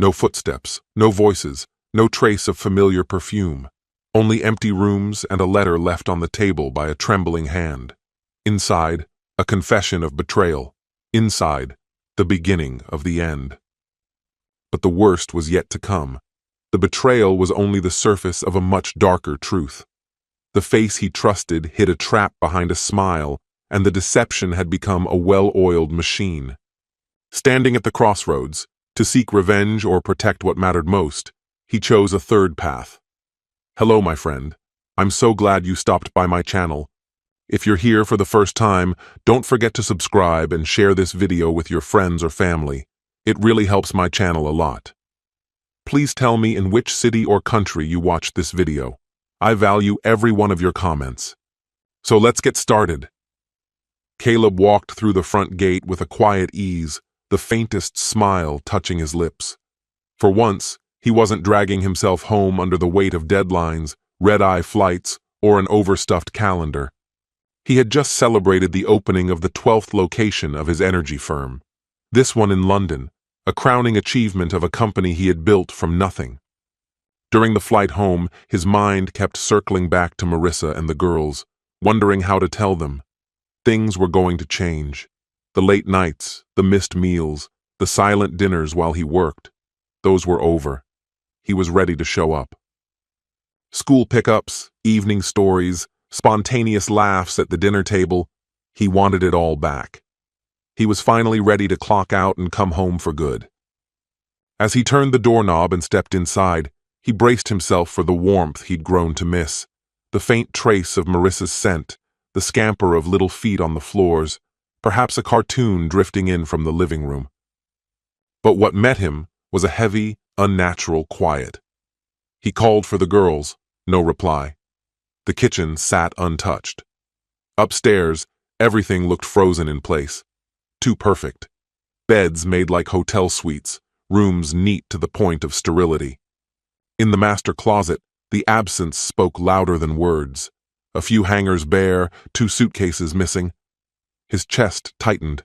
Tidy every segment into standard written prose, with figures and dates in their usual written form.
No footsteps, no voices, no trace of familiar perfume. Only empty rooms and a letter left on the table by a trembling hand. Inside, a confession of betrayal. Inside, the beginning of the end. But the worst was yet to come. The betrayal was only the surface of a much darker truth. The face he trusted hid a trap behind a smile, and the deception had become a well-oiled machine. Standing at the crossroads, to seek revenge or protect what mattered most, he chose a third path. Hello, my friend. I'm so glad you stopped by my channel. If you're here for the first time, don't forget to subscribe and share this video with your friends or family. It really helps my channel a lot. Please tell me in which city or country you watched this video. I value every one of your comments. So let's get started. Caleb walked through the front gate with a quiet ease, the faintest smile touching his lips. For once, he wasn't dragging himself home under the weight of deadlines, red-eye flights, or an overstuffed calendar. He had just celebrated the opening of the 12th location of his energy firm. This one in London, a crowning achievement of a company he had built from nothing. During the flight home, his mind kept circling back to Marissa and the girls, wondering how to tell them. Things were going to change. The late nights, the missed meals, the silent dinners while he worked, those were over. He was ready to show up. School pickups, evening stories, spontaneous laughs at the dinner table, he wanted it all back. He was finally ready to clock out and come home for good. As he turned the doorknob and stepped inside, he braced himself for the warmth he'd grown to miss, the faint trace of Marissa's scent, the scamper of little feet on the floors, perhaps a cartoon drifting in from the living room. But what met him was a heavy, unnatural quiet. He called for the girls, no reply. The kitchen sat untouched. Upstairs, everything looked frozen in place. Too perfect. Beds made like hotel suites, rooms neat to the point of sterility. In the master closet, the absence spoke louder than words. A few hangers bare, 2 suitcases missing. His chest tightened.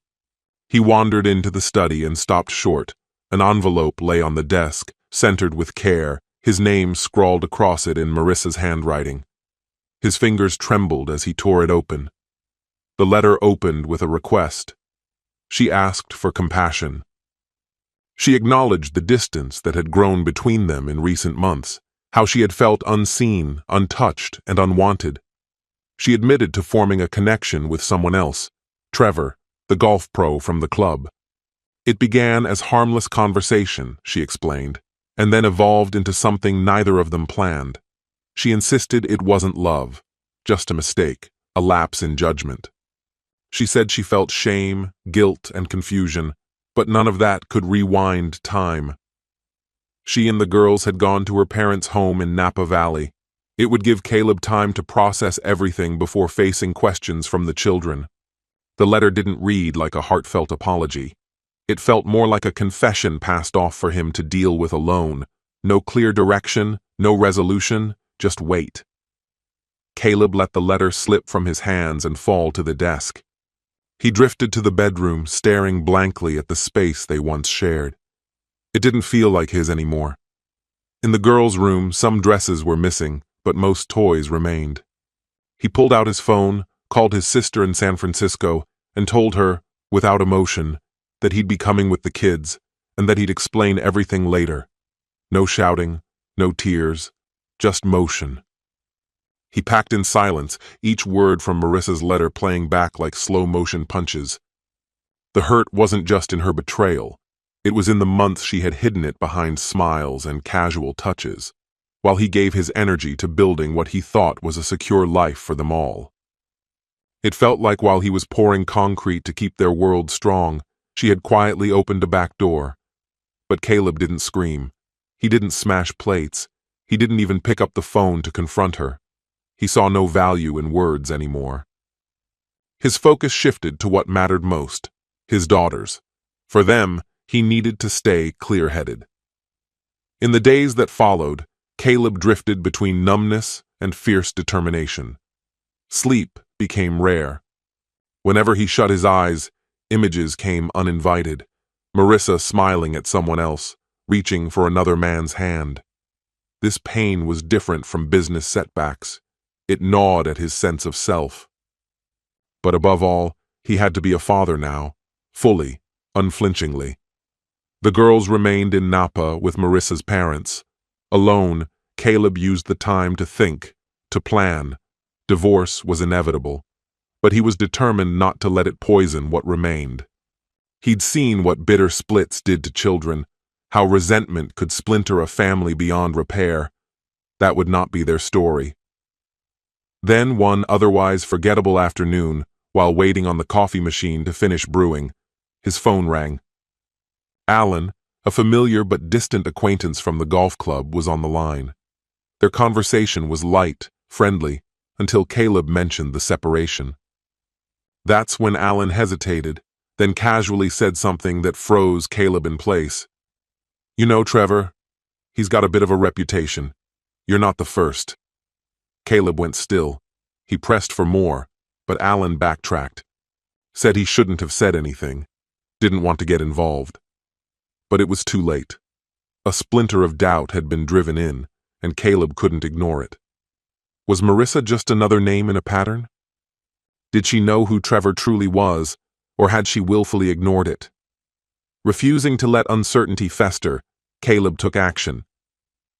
He wandered into the study and stopped short. An envelope lay on the desk, centered with care, his name scrawled across it in Marissa's handwriting. His fingers trembled as he tore it open. The letter opened with a request. She asked for compassion. She acknowledged the distance that had grown between them in recent months, how she had felt unseen, untouched, and unwanted. She admitted to forming a connection with someone else, Trevor, the golf pro from the club. It began as harmless conversation, she explained, and then evolved into something neither of them planned. She insisted it wasn't love, just a mistake, a lapse in judgment. She said she felt shame, guilt, and confusion, but none of that could rewind time. She and the girls had gone to her parents' home in Napa Valley. It would give Caleb time to process everything before facing questions from the children. The letter didn't read like a heartfelt apology. It felt more like a confession passed off for him to deal with alone. No clear direction, no resolution, just wait. Caleb let the letter slip from his hands and fall to the desk. He drifted to the bedroom, staring blankly at the space they once shared. It didn't feel like his anymore. In the girls' room, some dresses were missing, but most toys remained. He pulled out his phone, called his sister in San Francisco, and told her, without emotion, that he'd be coming with the kids, and that he'd explain everything later. No shouting, no tears, just motion. He packed in silence, each word from Marissa's letter playing back like slow-motion punches. The hurt wasn't just in her betrayal. It was in the months she had hidden it behind smiles and casual touches, while he gave his energy to building what he thought was a secure life for them all. It felt like while he was pouring concrete to keep their world strong, she had quietly opened a back door. But Caleb didn't scream. He didn't smash plates. He didn't even pick up the phone to confront her. He saw no value in words anymore. His focus shifted to what mattered most, his daughters. For them, he needed to stay clear-headed. In the days that followed, Caleb drifted between numbness and fierce determination. Sleep became rare. Whenever he shut his eyes, images came uninvited. Marissa smiling at someone else, reaching for another man's hand. This pain was different from business setbacks. It gnawed at his sense of self. But above all, he had to be a father now, fully, unflinchingly. The girls remained in Napa with Marissa's parents. Alone, Caleb used the time to think, to plan. Divorce was inevitable, but he was determined not to let it poison what remained. He'd seen what bitter splits did to children, how resentment could splinter a family beyond repair. That would not be their story. Then one otherwise forgettable afternoon, while waiting on the coffee machine to finish brewing, his phone rang. Alan, a familiar but distant acquaintance from the golf club, was on the line. Their conversation was light, friendly, until Caleb mentioned the separation. That's when Alan hesitated, then casually said something that froze Caleb in place. "You know, Trevor, he's got a bit of a reputation. You're not the first." Caleb went still. He pressed for more, but Alan backtracked. Said he shouldn't have said anything. Didn't want to get involved. But it was too late. A splinter of doubt had been driven in, and Caleb couldn't ignore it. Was Marissa just another name in a pattern? Did she know who Trevor truly was, or had she willfully ignored it? Refusing to let uncertainty fester, Caleb took action.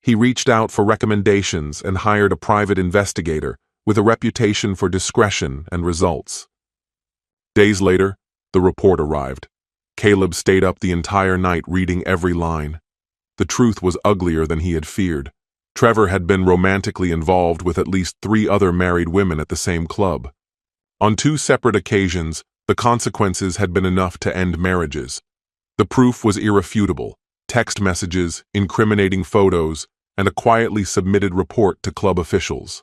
He reached out for recommendations and hired a private investigator with a reputation for discretion and results. Days later, the report arrived. Caleb stayed up the entire night reading every line. The truth was uglier than he had feared. Trevor had been romantically involved with at least 3 other married women at the same club. On 2 separate occasions, the consequences had been enough to end marriages. The proof was irrefutable: text messages, incriminating photos, and a quietly submitted report to club officials.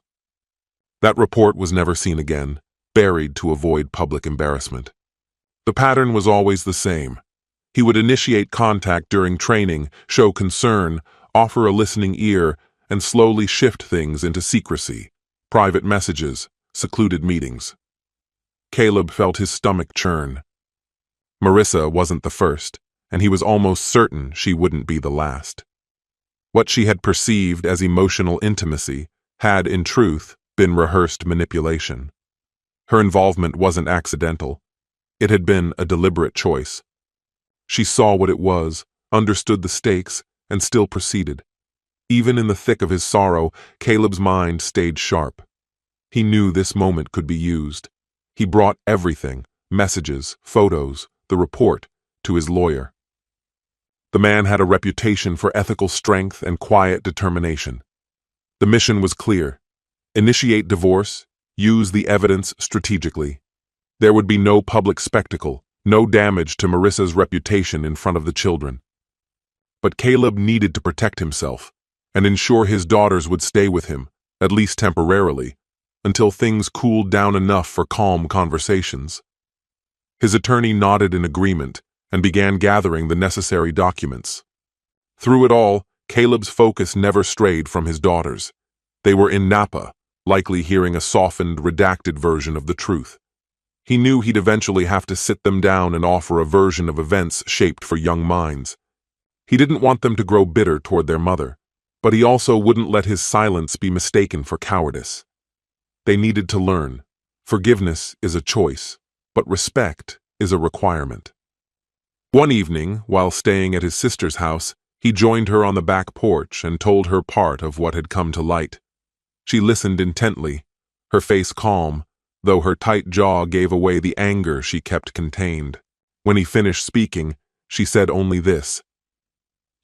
That report was never seen again, buried to avoid public embarrassment. The pattern was always the same. He would initiate contact during training, show concern, offer a listening ear, and slowly shift things into secrecy, private messages, secluded meetings. Caleb felt his stomach churn. Marissa wasn't the first, and he was almost certain she wouldn't be the last. What she had perceived as emotional intimacy had, in truth, been rehearsed manipulation. Her involvement wasn't accidental. It had been a deliberate choice. She saw what it was, understood the stakes, and still proceeded. Even in the thick of his sorrow, Caleb's mind stayed sharp. He knew this moment could be used. He brought everything, messages, photos, the report, to his lawyer. The man had a reputation for ethical strength and quiet determination. The mission was clear: initiate divorce, use the evidence strategically. There would be no public spectacle, no damage to Marissa's reputation in front of the children. But Caleb needed to protect himself and ensure his daughters would stay with him, at least temporarily, until things cooled down enough for calm conversations. His attorney nodded in agreement and began gathering the necessary documents. Through it all, Caleb's focus never strayed from his daughters. They were in Napa, likely hearing a softened, redacted version of the truth. He knew he'd eventually have to sit them down and offer a version of events shaped for young minds. He didn't want them to grow bitter toward their mother, but he also wouldn't let his silence be mistaken for cowardice. They needed to learn. Forgiveness is a choice, but respect is a requirement. One evening, while staying at his sister's house, he joined her on the back porch and told her part of what had come to light. She listened intently, her face calm, though her tight jaw gave away the anger she kept contained. When he finished speaking, she said only this: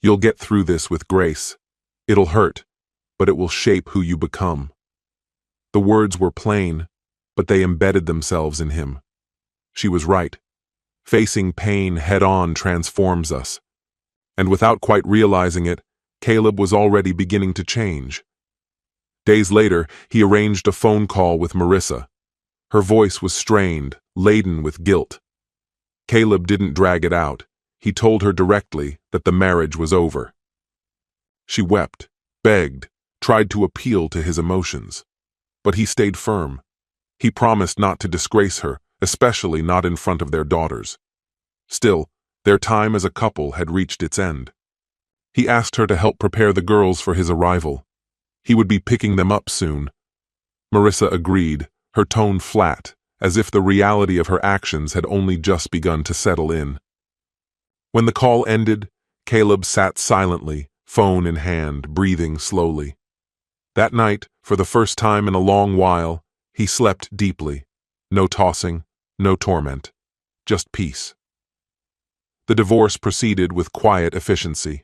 "You'll get through this with grace. It'll hurt, but it will shape who you become." The words were plain, but they embedded themselves in him. She was right. Facing pain head-on transforms us. And without quite realizing it, Caleb was already beginning to change. Days later, he arranged a phone call with Marissa. Her voice was strained, laden with guilt. Caleb didn't drag it out. He told her directly that the marriage was over. She wept, begged, tried to appeal to his emotions. But he stayed firm. He promised not to disgrace her, especially not in front of their daughters. Still, their time as a couple had reached its end. He asked her to help prepare the girls for his arrival. He would be picking them up soon. Marissa agreed, her tone flat, as if the reality of her actions had only just begun to settle in. When the call ended, Caleb sat silently, phone in hand, breathing slowly. That night, for the first time in a long while, he slept deeply. No tossing, no torment, just peace. The divorce proceeded with quiet efficiency.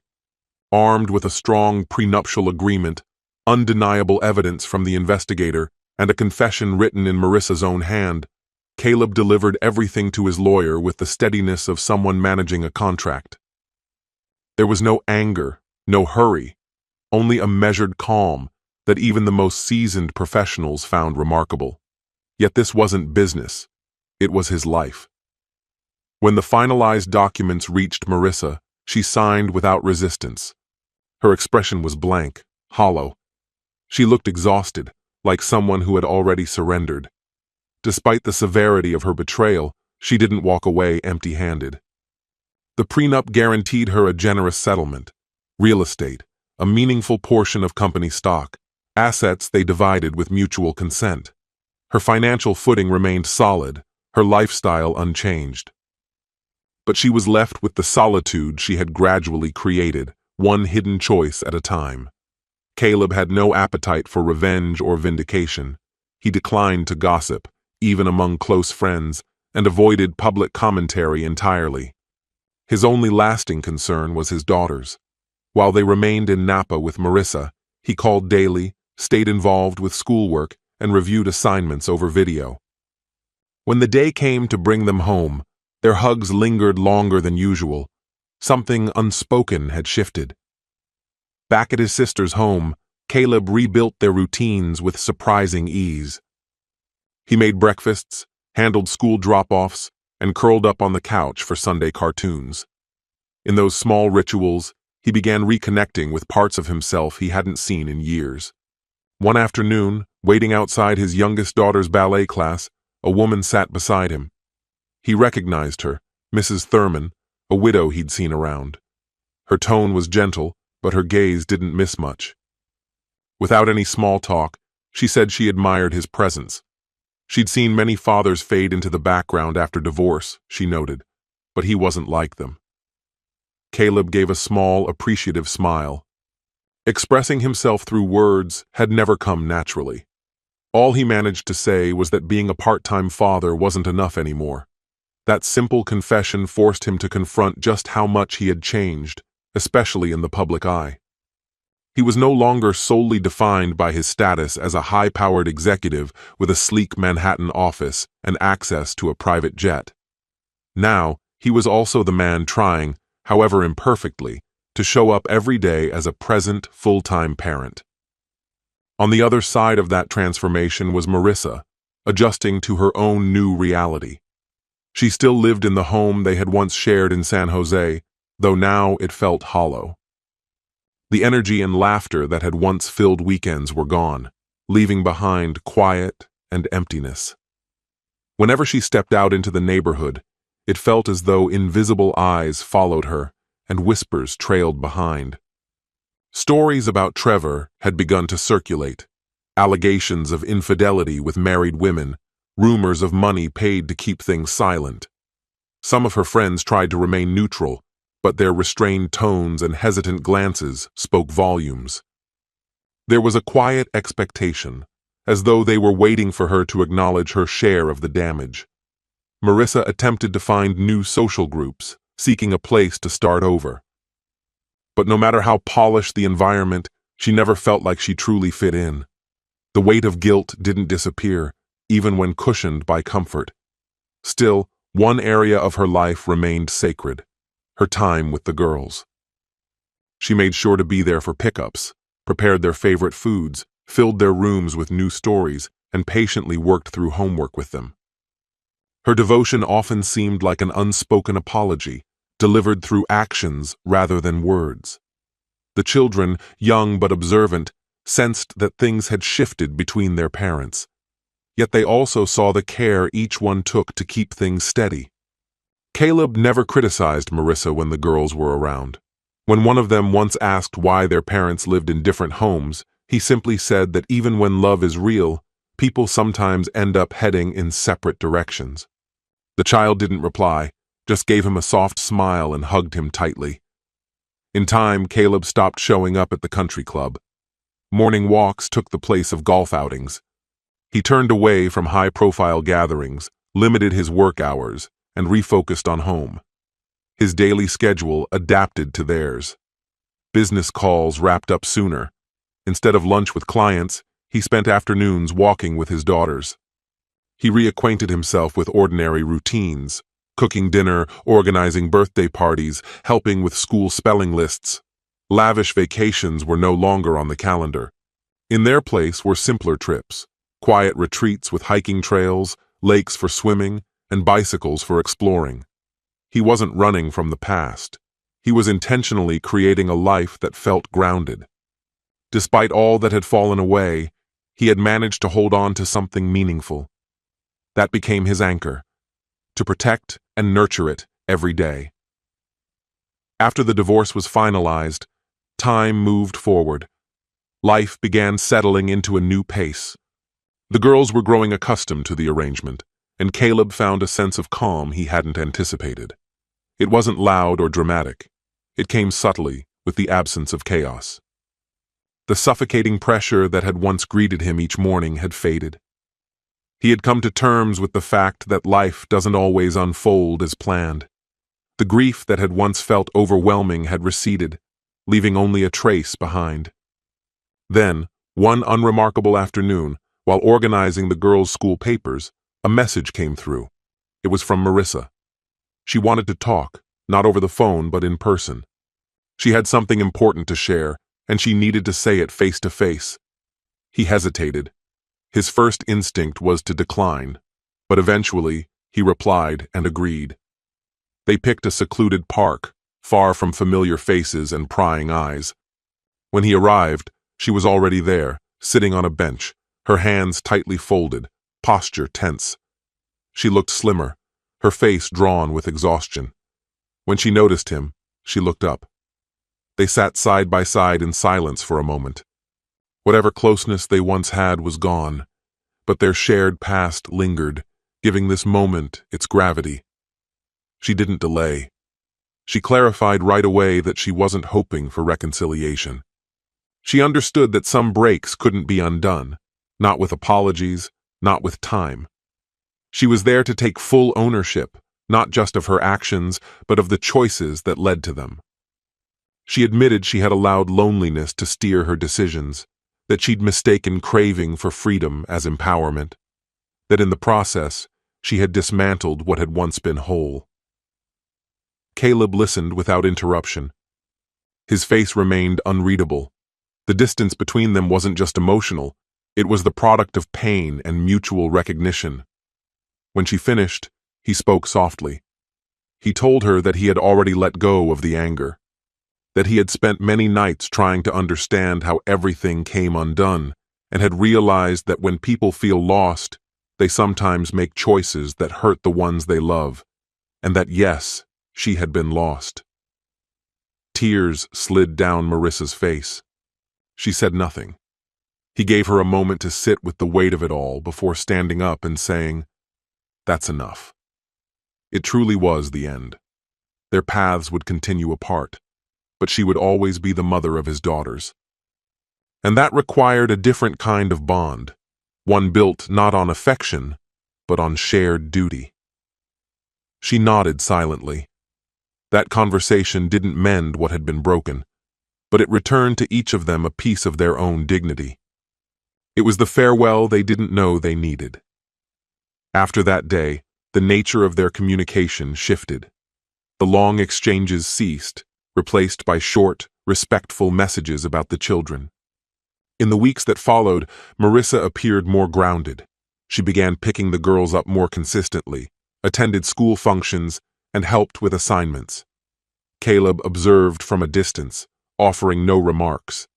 Armed with a strong prenuptial agreement, undeniable evidence from the investigator, and a confession written in Marissa's own hand, Caleb delivered everything to his lawyer with the steadiness of someone managing a contract. There was no anger, no hurry, only a measured calm that even the most seasoned professionals found remarkable. Yet this wasn't business, it was his life. When the finalized documents reached Marissa, she signed without resistance. Her expression was blank, hollow. She looked exhausted, like someone who had already surrendered. Despite the severity of her betrayal, she didn't walk away empty-handed. The prenup guaranteed her a generous settlement, real estate, a meaningful portion of company stock, assets they divided with mutual consent. Her financial footing remained solid, her lifestyle unchanged. But she was left with the solitude she had gradually created, one hidden choice at a time. Caleb had no appetite for revenge or vindication. He declined to gossip, even among close friends, and avoided public commentary entirely. His only lasting concern was his daughters. While they remained in Napa with Marissa, he called daily, stayed involved with schoolwork, and reviewed assignments over video. When the day came to bring them home, their hugs lingered longer than usual. Something unspoken had shifted. Back at his sister's home, Caleb rebuilt their routines with surprising ease. He made breakfasts, handled school drop-offs, and curled up on the couch for Sunday cartoons. In those small rituals, he began reconnecting with parts of himself he hadn't seen in years. One afternoon, waiting outside his youngest daughter's ballet class, a woman sat beside him. He recognized her, Mrs. Thurman, a widow he'd seen around. Her tone was gentle, but her gaze didn't miss much. Without any small talk, she said she admired his presence. She'd seen many fathers fade into the background after divorce, she noted, but he wasn't like them. Caleb gave a small, appreciative smile. Expressing himself through words had never come naturally. All he managed to say was that being a part-time father wasn't enough anymore. That simple confession forced him to confront just how much he had changed, especially in the public eye. He was no longer solely defined by his status as a high-powered executive with a sleek Manhattan office and access to a private jet. Now, he was also the man trying, however imperfectly, to show up every day as a present, full-time parent. On the other side of that transformation was Marissa, adjusting to her own new reality. She still lived in the home they had once shared in San Jose, though now it felt hollow. The energy and laughter that had once filled weekends were gone, leaving behind quiet and emptiness. Whenever she stepped out into the neighborhood, it felt as though invisible eyes followed her and whispers trailed behind. Stories about Trevor had begun to circulate, allegations of infidelity with married women, rumors of money paid to keep things silent. Some of her friends tried to remain neutral, but their restrained tones and hesitant glances spoke volumes. There was a quiet expectation, as though they were waiting for her to acknowledge her share of the damage. Marissa attempted to find new social groups, seeking a place to start over. But no matter how polished the environment, she never felt like she truly fit in. The weight of guilt didn't disappear, even when cushioned by comfort. Still, one area of her life remained sacred: her time with the girls. She made sure to be there for pickups, prepared their favorite foods, filled their rooms with new stories, and patiently worked through homework with them. Her devotion often seemed like an unspoken apology, delivered through actions rather than words. The children, young but observant, sensed that things had shifted between their parents. Yet they also saw the care each one took to keep things steady. Caleb never criticized Marissa when the girls were around. When one of them once asked why their parents lived in different homes, he simply said that even when love is real, people sometimes end up heading in separate directions. The child didn't reply, just gave him a soft smile and hugged him tightly. In time, Caleb stopped showing up at the country club. Morning walks took the place of golf outings. He turned away from high-profile gatherings, limited his work hours, and refocused on home. His daily schedule adapted to theirs. Business calls wrapped up sooner. Instead of lunch with clients, he spent afternoons walking with his daughters. He reacquainted himself with ordinary routines, cooking dinner, organizing birthday parties, helping with school spelling lists. Lavish vacations were no longer on the calendar. In their place were simpler trips, quiet retreats with hiking trails, lakes for swimming, and bicycles for exploring. He wasn't running from the past. He was intentionally creating a life that felt grounded. Despite all that had fallen away, he had managed to hold on to something meaningful. That became his anchor, to protect and nurture it every day. After the divorce was finalized, time moved forward. Life began settling into a new pace. The girls were growing accustomed to the arrangement, and Caleb found a sense of calm he hadn't anticipated. It wasn't loud or dramatic. It came subtly, with the absence of chaos. The suffocating pressure that had once greeted him each morning had faded. He had come to terms with the fact that life doesn't always unfold as planned. The grief that had once felt overwhelming had receded, leaving only a trace behind. Then, one unremarkable afternoon, while organizing the girls' school papers, a message came through. It was from Marissa. She wanted to talk, not over the phone but in person. She had something important to share, and she needed to say it face to face. He hesitated. His first instinct was to decline, but eventually he replied and agreed. They picked a secluded park, far from familiar faces and prying eyes. When he arrived, she was already there, sitting on a bench, her hands tightly folded, posture tense. She looked slimmer, her face drawn with exhaustion. When she noticed him, she looked up. They sat side by side in silence for a moment. Whatever closeness they once had was gone, but their shared past lingered, giving this moment its gravity. She didn't delay. She clarified right away that she wasn't hoping for reconciliation. She understood that some breaks couldn't be undone, not with apologies, not with time. She was there to take full ownership, not just of her actions, but of the choices that led to them. She admitted she had allowed loneliness to steer her decisions, that she'd mistaken craving for freedom as empowerment, that in the process, she had dismantled what had once been whole. Caleb listened without interruption. His face remained unreadable. The distance between them wasn't just emotional, it was the product of pain and mutual recognition. When she finished, he spoke softly. He told her that he had already let go of the anger, that he had spent many nights trying to understand how everything came undone, and had realized that when people feel lost, they sometimes make choices that hurt the ones they love, and that yes, she had been lost. Tears slid down Marissa's face. She said nothing. He gave her a moment to sit with the weight of it all before standing up and saying, "That's enough." It truly was the end. Their paths would continue apart, but she would always be the mother of his daughters. And that required a different kind of bond, one built not on affection, but on shared duty. She nodded silently. That conversation didn't mend what had been broken, but it returned to each of them a piece of their own dignity. It was the farewell they didn't know they needed. After that day, the nature of their communication shifted. The long exchanges ceased, replaced by short, respectful messages about the children. In the weeks that followed, Marissa appeared more grounded. She began picking the girls up more consistently, attended school functions, and helped with assignments. Caleb observed from a distance, offering no remarks.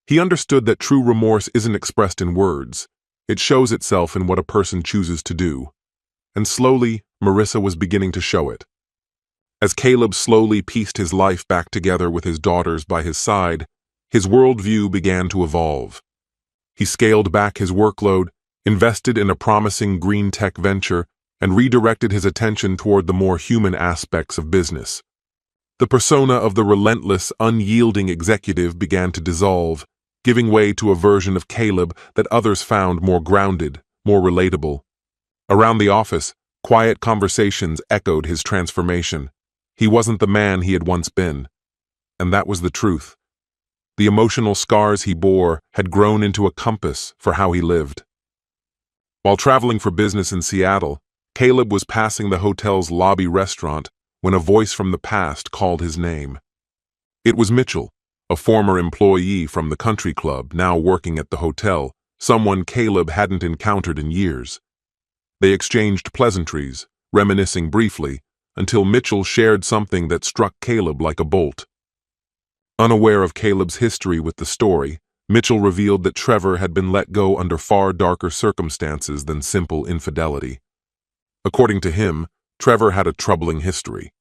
He understood that true remorse isn't expressed in words. It shows itself in what a person chooses to do. And slowly, Marissa was beginning to show it. As Caleb slowly pieced his life back together with his daughters by his side, his worldview began to evolve. He scaled back his workload, invested in a promising green tech venture, and redirected his attention toward the more human aspects of business. The persona of the relentless, unyielding executive began to dissolve, giving way to a version of Caleb that others found more grounded, more relatable. Around the office, quiet conversations echoed his transformation. He wasn't the man he had once been. And that was the truth. The emotional scars he bore had grown into a compass for how he lived. While traveling for business in Seattle, Caleb was passing the hotel's lobby restaurant when a voice from the past called his name. It was Mitchell, a former employee from the country club now working at the hotel, someone Caleb hadn't encountered in years. They exchanged pleasantries, reminiscing briefly, until Mitchell shared something that struck Caleb like a bolt. Unaware of Caleb's history with the story, Mitchell revealed that Trevor had been let go under far darker circumstances than simple infidelity. According to him, Trevor had a troubling history,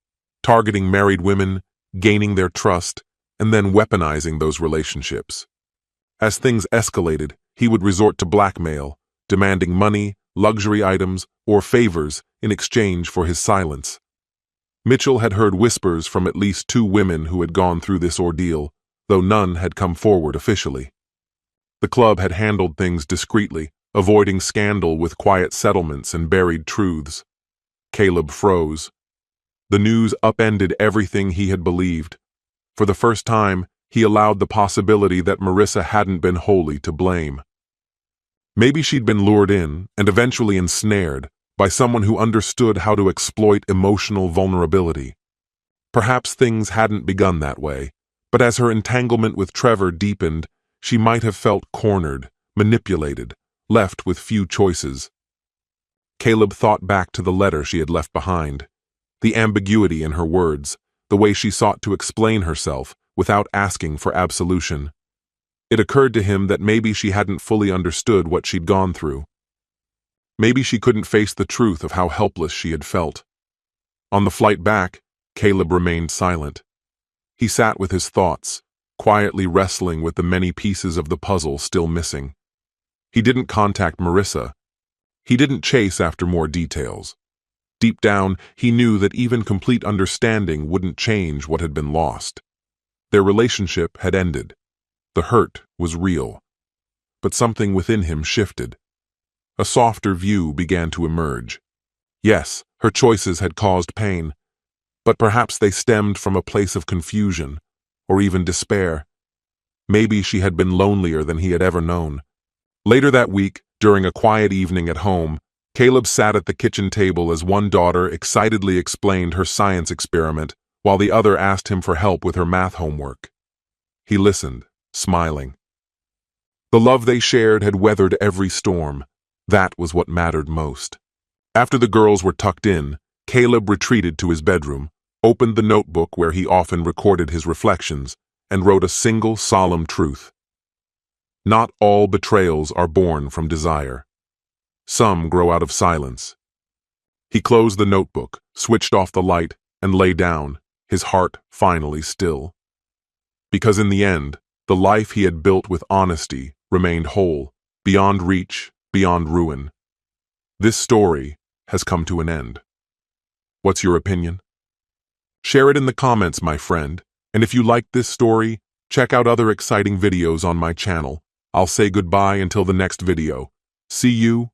targeting married women, gaining their trust, and then weaponizing those relationships. As things escalated, he would resort to blackmail, demanding money, luxury items, or favors in exchange for his silence. Mitchell had heard whispers from at least 2 women who had gone through this ordeal, though none had come forward officially. The club had handled things discreetly, avoiding scandal with quiet settlements and buried truths. Caleb froze. The news upended everything he had believed. For the first time, he allowed the possibility that Marissa hadn't been wholly to blame. Maybe she'd been lured in and eventually ensnared by someone who understood how to exploit emotional vulnerability. Perhaps things hadn't begun that way, but as her entanglement with Trevor deepened, she might have felt cornered, manipulated, left with few choices. Caleb thought back to the letter she had left behind. The ambiguity in her words, the way she sought to explain herself without asking for absolution. It occurred to him that maybe she hadn't fully understood what she'd gone through. Maybe she couldn't face the truth of how helpless she had felt. On the flight back, Caleb remained silent. He sat with his thoughts, quietly wrestling with the many pieces of the puzzle still missing. He didn't contact Marissa. He didn't chase after more details. Deep down, he knew that even complete understanding wouldn't change what had been lost. Their relationship had ended. The hurt was real. But something within him shifted. A softer view began to emerge. Yes, her choices had caused pain, but perhaps they stemmed from a place of confusion, or even despair. Maybe she had been lonelier than he had ever known. Later that week, during a quiet evening at home, Caleb sat at the kitchen table as one daughter excitedly explained her science experiment, while the other asked him for help with her math homework. He listened, smiling. The love they shared had weathered every storm. That was what mattered most. After the girls were tucked in, Caleb retreated to his bedroom, opened the notebook where he often recorded his reflections, and wrote a single solemn truth. Not all betrayals are born from desire. Some grow out of silence. He closed the notebook, switched off the light, and lay down, his heart finally still. Because in the end, the life he had built with honesty remained whole, beyond reach, beyond ruin. This story has come to an end. What's your opinion? Share it in the comments, my friend, and if you liked this story, check out other exciting videos on my channel. I'll say goodbye until the next video. See you